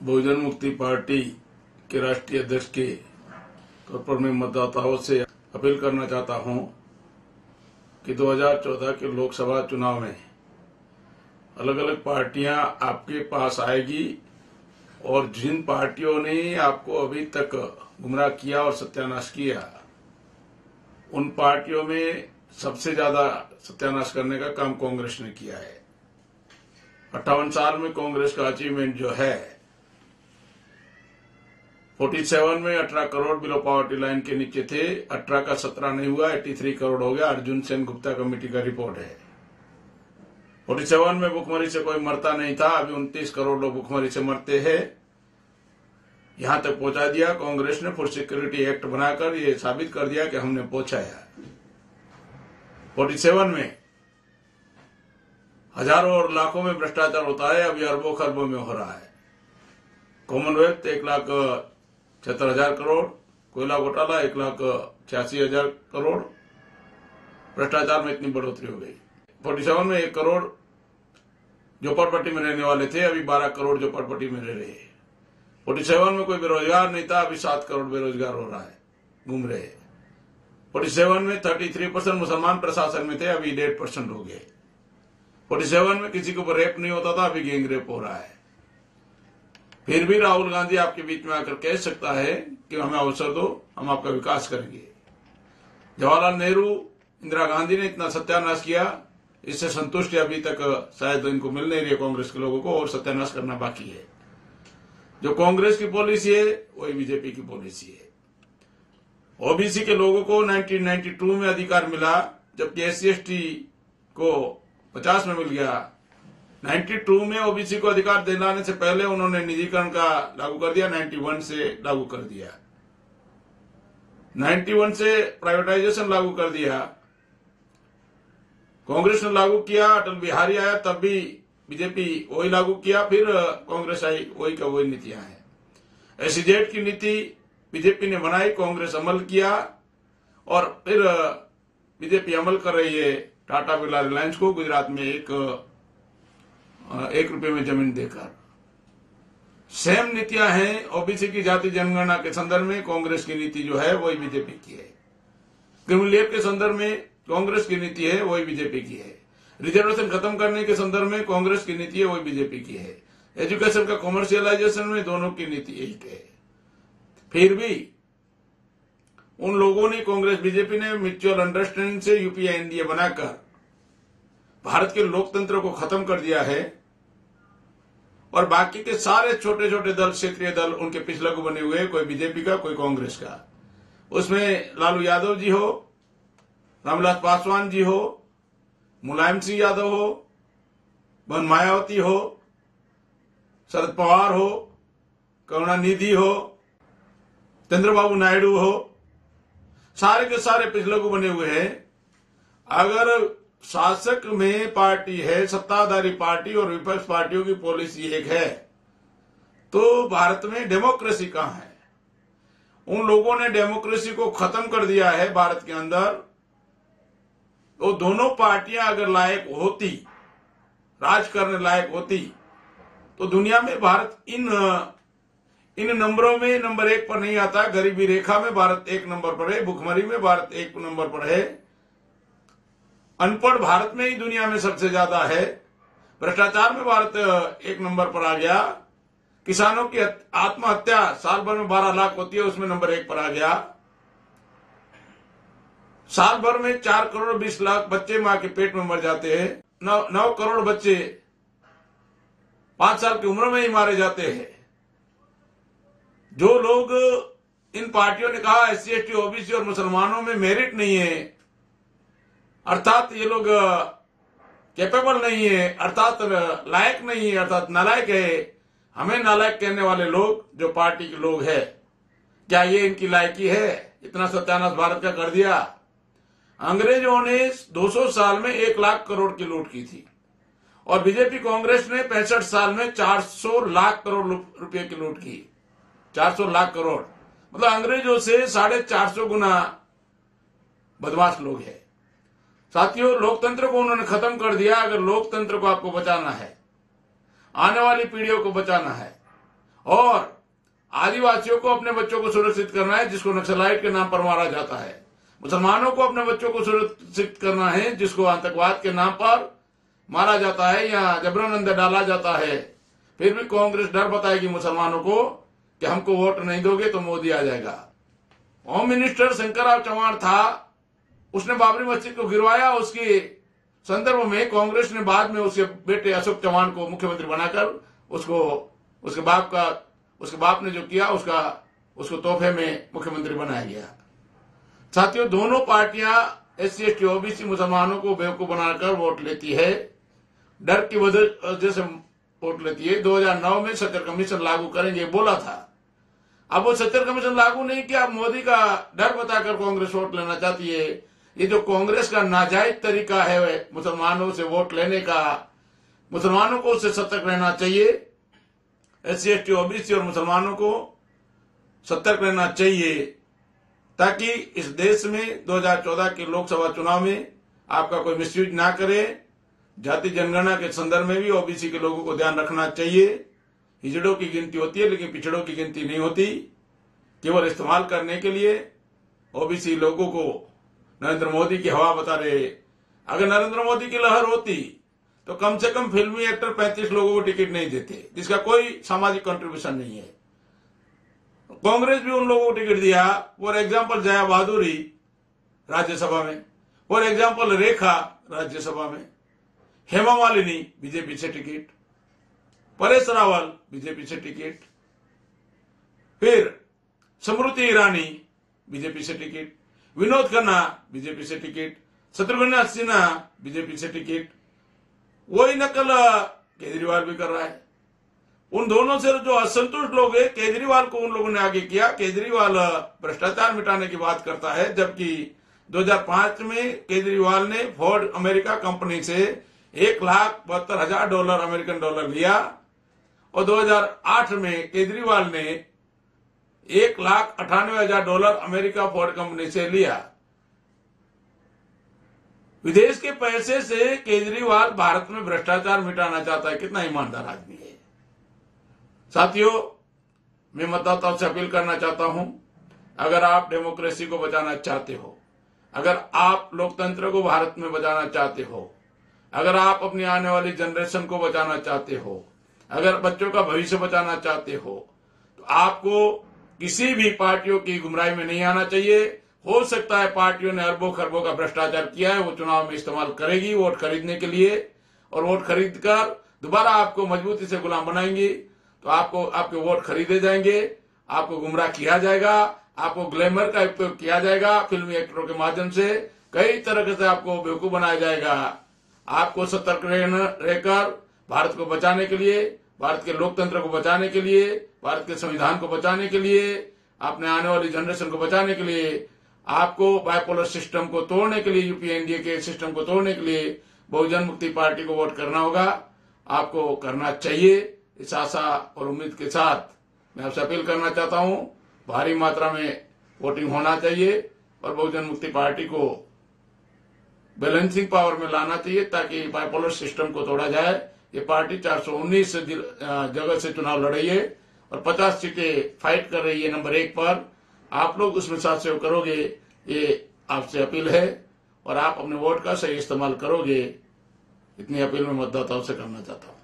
बहुजन मुक्ति पार्टी के राष्ट्रीय अध्यक्ष के तौर पर मैं मतदाताओं से अपील करना चाहता हूं कि 2014 के लोकसभा चुनाव में अलग अलग पार्टियां आपके पास आएगी और जिन पार्टियों ने आपको अभी तक गुमराह किया और सत्यानाश किया, उन पार्टियों में सबसे ज्यादा सत्यानाश करने का काम कांग्रेस ने किया है। 58 साल में कांग्रेस का अचीवमेंट जो है 47 में 18 करोड़ बिलो पॉवर्टी लाइन के नीचे थे, 18 का 17 नहीं हुआ, 83 करोड़ हो गया। अर्जुन सेन गुप्ता कमेटी का रिपोर्ट है। 47 में भुखमरी से कोई मरता नहीं था, अभी 29 करोड़ लोग भुखमरी से मरते हैं। यहां तक पहुंचा दिया कांग्रेस ने। फूड सिक्योरिटी एक्ट बनाकर ये साबित कर दिया कि हमने पहुंचाया। 47 में हजारों और लाखों में भ्रष्टाचार होता है, अभी अरबों खरबों में हो रहा है। कॉमनवेल्थ 1,76,000 करोड़, कोयला घोटाला 1,86,000 करोड़, भ्रष्टाचार में इतनी बढ़ोतरी हो गई। 47 में 1 करोड़ झोपड़पट्टी में रहने वाले थे, अभी 12 करोड़ झोपड़पट्टी में रह रहे हैं। 47 में कोई बेरोजगार नहीं था, अभी 7 करोड़ बेरोजगार हो रहा है, घूम रहे हैं। 47 में 33% मुसलमान प्रशासन में थे, अभी 1.5% हो गए। 47 में किसी के ऊपर रेप नहीं होता था, अभी गैंग रेप हो रहा है। फिर भी राहुल गांधी आपके बीच में आकर कह सकता है कि हमें अवसर दो, हम आपका विकास करेंगे। जवाहरलाल नेहरू, इंदिरा गांधी ने इतना सत्यानाश किया, इससे संतुष्टि अभी तक शायद इनको मिल नहीं रही है कांग्रेस के लोगों को, और सत्यानाश करना बाकी है। जो कांग्रेस की पॉलिसी है वही बीजेपी की पॉलिसी है। ओबीसी के लोगों को 1992 में अधिकार मिला, जबकि SC/ST को 50 में मिल गया। 92 में ओबीसी को अधिकार दिलाने से पहले उन्होंने निजीकरण का लागू कर दिया, 91 से लागू कर दिया। 91 से प्राइवेटाइजेशन लागू कर दिया, कांग्रेस ने लागू किया। अटल बिहारी आया तब भी बीजेपी वही लागू किया, फिर कांग्रेस आई, वही का वही नीतियां हैं। SEZ की नीति बीजेपी ने बनाई, कांग्रेस अमल किया, और फिर बीजेपी अमल कर रही है टाटा बिरला रिलायंस को गुजरात में एक रुपये में जमीन देकर। सेम नीतियां हैं। ओबीसी की जाति जनगणना के संदर्भ में कांग्रेस की नीति जो है वही बीजेपी की है। क्रिमिनल के संदर्भ में कांग्रेस की नीति है, वही बीजेपी की है। रिजर्वेशन खत्म करने के संदर्भ में कांग्रेस की नीति है, वही बीजेपी की है। एजुकेशन का कॉमर्शियलाइजेशन में दोनों की नीति एक है। फिर भी उन लोगों ने, कांग्रेस बीजेपी ने म्यूचुअल अंडरस्टैंडिंग से यूपीए एनडीए बनाकर भारत के लोकतंत्र को खत्म कर दिया है, और बाकी के सारे छोटे छोटे दल, क्षेत्रीय दल, उनके पिछलगू बने हुए, कोई बीजेपी का, कोई कांग्रेस का। उसमें लालू यादव जी हो, रामविलास पासवान जी हो, मुलायम सिंह यादव हो, बहन मायावती हो, शरद पवार हो, करुणानिधि हो, चंद्रबाबू नायडू हो, सारे के सारे पिछलगू बने हुए हैं। अगर शासक में पार्टी है, सत्ताधारी पार्टी और विपक्ष पार्टियों की पॉलिसी एक है, तो भारत में डेमोक्रेसी कहां है? उन लोगों ने डेमोक्रेसी को खत्म कर दिया है भारत के अंदर। वो दोनों पार्टियां अगर लायक होती, राज करने लायक होती, तो दुनिया में भारत इन नंबरों में नंबर 1 पर नहीं आता। गरीबी रेखा में भारत 1 नंबर पर है, भुखमरी में भारत 1 नंबर पर है, अनपढ़ भारत में ही दुनिया में सबसे ज्यादा है, भ्रष्टाचार में भारत 1 नंबर पर आ गया, किसानों की आत्महत्या साल भर में 12 लाख होती है, उसमें नंबर 1 पर आ गया, साल भर में 4 करोड़ 20 लाख बच्चे मां के पेट में मर जाते हैं, 9 करोड़ बच्चे 5 साल की उम्र में ही मारे जाते हैं। जो लोग, इन पार्टियों ने कहा SC/ST, ओबीसी और मुसलमानों में मेरिट नहीं है, अर्थात ये लोग कैपेबल नहीं है, अर्थात लायक नहीं है, अर्थात नालायक है। हमें नालायक कहने वाले लोग जो पार्टी के लोग हैं, क्या ये इनकी लायकी है? इतना सत्यानाश भारत का कर दिया। अंग्रेजों ने 200 साल में 1 लाख करोड़ की लूट की थी, और बीजेपी कांग्रेस ने 65 साल में 400 लाख करोड़ रुपए की लूट की। 400 लाख करोड़ मतलब अंग्रेजों से 450 गुना बदमाश लोग हैं। साथियों, लोकतंत्र को उन्होंने खत्म कर दिया। अगर लोकतंत्र को आपको बचाना है, आने वाली पीढ़ियों को बचाना है, और आदिवासियों को अपने बच्चों को सुरक्षित करना है जिसको नक्सलाइट के नाम पर मारा जाता है, मुसलमानों को अपने बच्चों को सुरक्षित करना है जिसको आतंकवाद के नाम पर मारा जाता है या जबरन अंदर डाला जाता है। फिर भी कांग्रेस डर बताएगी मुसलमानों को कि हमको वोट नहीं दोगे तो मोदी आ जाएगा। होम मिनिस्टर शंकरराव चौहान था, उसने बाबरी मस्जिद को गिरवाया। उसके संदर्भ में कांग्रेस ने बाद में उसके बेटे अशोक चौहान को मुख्यमंत्री बनाकर उसके बाप ने जो किया उसको तोहफे में मुख्यमंत्री बनाया गया। साथियों, दोनों पार्टियां SC ST OBC मुसलमानों को बेवकूफ बनाकर वोट लेती है, डर की वजह से वोट लेती है। 2009 में सत्तर कमीशन लागू करेंगे बोला था, अब वो सत्तर कमीशन लागू नहीं किया। मोदी का डर बताकर कांग्रेस वोट लेना चाहती है। ये जो कांग्रेस का नाजायज तरीका है मुसलमानों से वोट लेने का, मुसलमानों को उससे सतर्क रहना चाहिए। SC ST OBC और मुसलमानों को सतर्क रहना चाहिए ताकि इस देश में 2014 के लोकसभा चुनाव में आपका कोई मिसयूज ना करे। जाति जनगणना के संदर्भ में भी OBC के लोगों को ध्यान रखना चाहिए। हिजड़ों की गिनती होती है लेकिन पिछड़ों की गिनती नहीं होती। केवल इस्तेमाल करने के लिए OBC लोगों को नरेंद्र मोदी की हवा बता रहे। अगर नरेंद्र मोदी की लहर होती तो कम से कम फिल्मी एक्टर 35 लोगों को टिकट नहीं देते जिसका कोई सामाजिक कंट्रीब्यूशन नहीं है। कांग्रेस भी उन लोगों को टिकट दिया। फॉर एग्जाम्पल जया बहादुरी राज्यसभा में, फॉर एग्जाम्पल रेखा राज्यसभा में, हेमा मालिनी बीजेपी से टिकट, परेश रावल बीजेपी से टिकट, फिर स्मृति ईरानी बीजेपी से टिकट, विनोद खन्ना बीजेपी से टिकट, शत्रुघ्न सिन्हा बीजेपी से टिकट। वही नकल केजरीवाल भी कर रहा है। उन दोनों से जो असंतुष्ट लोग हैं, केजरीवाल को उन लोगों ने आगे किया। केजरीवाल भ्रष्टाचार मिटाने की बात करता है, जबकि 2005 में केजरीवाल ने फोर्ड अमेरिका कंपनी से $1,72,000 अमेरिकन डॉलर लिया और 2008 में केजरीवाल ने $1,98,000 अमेरिका फोर्ड कंपनी से लिया। विदेश के पैसे से केजरीवाल भारत में भ्रष्टाचार मिटाना चाहता है। कितना ईमानदार आदमी है। साथियों, मैं मतदाताओं से अपील करना चाहता हूं, अगर आप डेमोक्रेसी को बचाना चाहते हो, अगर आप लोकतंत्र को भारत में बचाना चाहते हो, अगर आप अपनी आने वाली जनरेशन को बचाना चाहते हो, अगर बच्चों का भविष्य बचाना चाहते हो, तो आपको किसी भी पार्टियों की गुमराही में नहीं आना चाहिए। हो सकता है पार्टियों ने अरबों खरबों का भ्रष्टाचार किया है, वो चुनाव में इस्तेमाल करेगी वोट खरीदने के लिए, और वोट खरीद कर दोबारा आपको मजबूती से गुलाम बनाएंगी। तो आपके वोट खरीदे जाएंगे, आपको गुमराह किया जाएगा, आपको ग्लैमर का उपयोग किया जाएगा, फिल्मी एक्टरों के माध्यम से कई तरह से आपको बेवकूफ बनाया जाएगा। आपको सतर्क रहकर भारत को बचाने के लिए, भारत के लोकतंत्र को बचाने के लिए, भारत के संविधान को बचाने के लिए, अपने आने वाली जनरेशन को बचाने के लिए, आपको बाइपोलर सिस्टम को तोड़ने के लिए, यूपीए एनडीए के सिस्टम को तोड़ने के लिए बहुजन मुक्ति पार्टी को वोट करना होगा। आपको करना चाहिए। इस आशा और उम्मीद के साथ मैं आपसे अपील करना चाहता हूं, भारी मात्रा में वोटिंग होना चाहिए और बहुजन मुक्ति पार्टी को बैलेंसिंग पावर में लाना चाहिए ताकि बाइपोलर सिस्टम को तोड़ा जाए। ये पार्टी 419 जगह से चुनाव लड़ रही है और 50 सीटें फाइट कर रही है नंबर 1 पर। आप लोग उसमें साथ सहयोग करोगे, ये आपसे अपील है, और आप अपने वोट का सही इस्तेमाल करोगे, इतनी अपील मैं मतदाताओं से करना चाहता हूं।